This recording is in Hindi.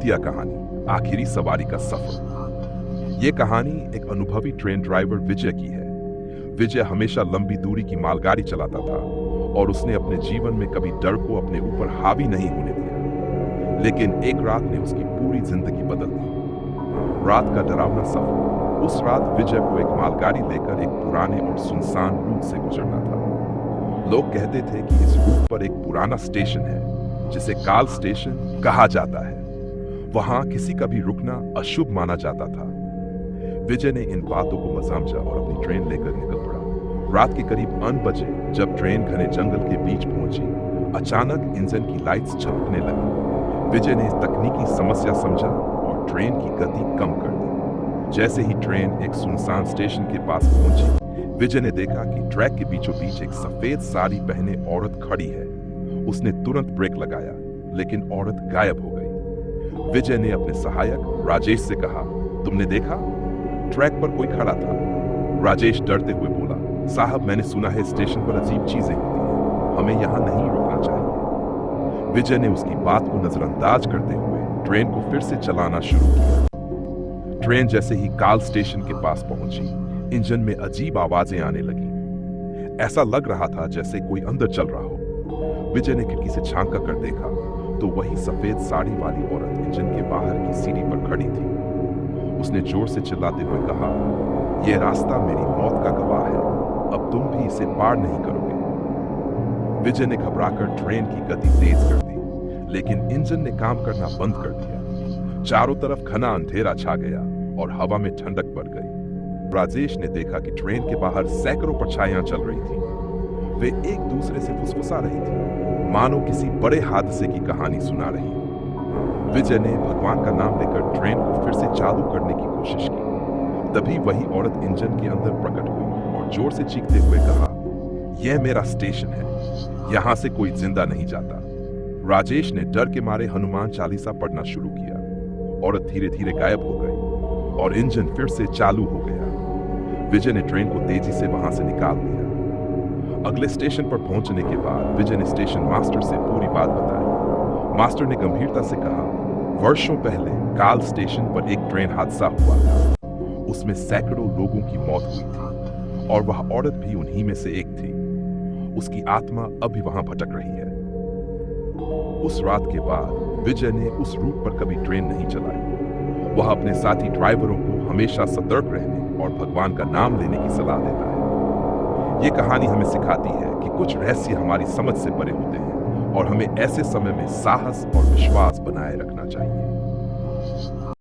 दिया कहानी आखिरी सवारी का सफर। ये कहानी एक अनुभवी ट्रेन ड्राइवर विजय की है। विजय हमेशा लंबी दूरी की मालगाड़ी चलाता था और उसने अपने जीवन में कभी डर को अपने ऊपर हावी नहीं होने दिया। लेकिन एक रात ने उसकी पूरी जिंदगी बदल दी। रात का डरावना सफर। उस रात विजय को एक मालगाड़ी लेकर एक पुराने और सुनसान रूट से गुजरना था। लोग कहते थे कि इस रूट पर एक पुराना स्टेशन है जिसे काल स्टेशन कहा जाता है। वहां किसी का भी रुकना अशुभ माना जाता था। विजय ने इन बातों को मजामजा और अपनी ट्रेन लेकर निकल पड़ा। रात के करीब 9 बजे जब ट्रेन घने जंगल के बीच पहुंची, अचानक इंजन की लाइट्स झपकने लगी। विजय ने इस तकनीकी समस्या समझा और ट्रेन की गति कम कर दी। जैसे ही ट्रेन एक सुनसान स्टेशन के पास पहुंची, विजय ने देखा कि ट्रैक के बीचों बीच एक सफेद साड़ी पहने औरत खड़ी है। उसने तुरंत ब्रेक लगाया, लेकिन औरत गायब हो गई। विजय ने अपने सहायक राजेश से कहा, तुमने देखा? ट्रैक पर कोई खड़ा था। राजेश डरते हुए बोला, साहब मैंने सुना है स्टेशन पर अजीब चीजें होती हैं, हमें यहाँ नहीं रुकना चाहिए। विजय ने उसकी बात को नजरअंदाज करते हुए ट्रेन को फिर से चलाना शुरू किया। ट्रेन जैसे ही काल स्टेशन के पास पहुंची, इंजन में अजीब आवाजें आने लगी। ऐसा लग रहा था जैसे कोई अंदर चल रहा हो। विजय ने खिड़की से झांक कर देखा तो वही सफेद साड़ी वाली औरत इंजन के बाहर की सीढ़ी पर खड़ी थी। उसने जोर से चिल्लाते हुए कहा, यह रास्ता मेरी मौत का गवाह है, अब तुम भी इसे पार नहीं करोगे। विजय ने घबराकर ट्रेन की गति तेज कर दी, लेकिन इंजन ने काम करना बंद कर दिया। चारों तरफ घना अंधेरा छा गया और हवा में ठंडक बढ़ गई। राजेश ने देखा कि ट्रेन के बाहर सैकड़ों परछाइयां चल रही थी। वे एक दूसरे से फुसफुसा रही थी, मानो किसी बड़े हादसे की कहानी सुना रही। विजय ने भगवान का नाम लेकर ट्रेन को फिर से चालू करने की कोशिश की। तभी वही औरत इंजन के अंदर प्रकट हुई और जोर से चीखते हुए कहा, यह मेरा स्टेशन है, यहां से कोई जिंदा नहीं जाता। राजेश ने डर के मारे हनुमान चालीसा पढ़ना शुरू किया। औरत धीरे धीरे गायब हो गई और इंजन फिर से चालू हो गया। विजय ने ट्रेन को तेजी से वहां से निकाल दिया। अगले स्टेशन पर पहुंचने के बाद विजय ने स्टेशन मास्टर से पूरी बात बताई। मास्टर ने गंभीरता से कहा, वर्षों पहले काल स्टेशन पर एक ट्रेन हादसा हुआ था। उसमें सैकड़ों लोगों की मौत हुई थी और वह औरत भी उन्हीं में से एक थी। उसकी आत्मा अभी वहां भटक रही है। उस रात के बाद विजय ने उस रूट पर कभी ट्रेन नहीं चलाई। वह अपने साथी ड्राइवरों को हमेशा सतर्क रहने और भगवान का नाम लेने की सलाह देता है। ये कहानी हमें सिखाती है कि कुछ रहस्य हमारी समझ से परे होते हैं और हमें ऐसे समय में साहस और विश्वास बनाए रखना चाहिए।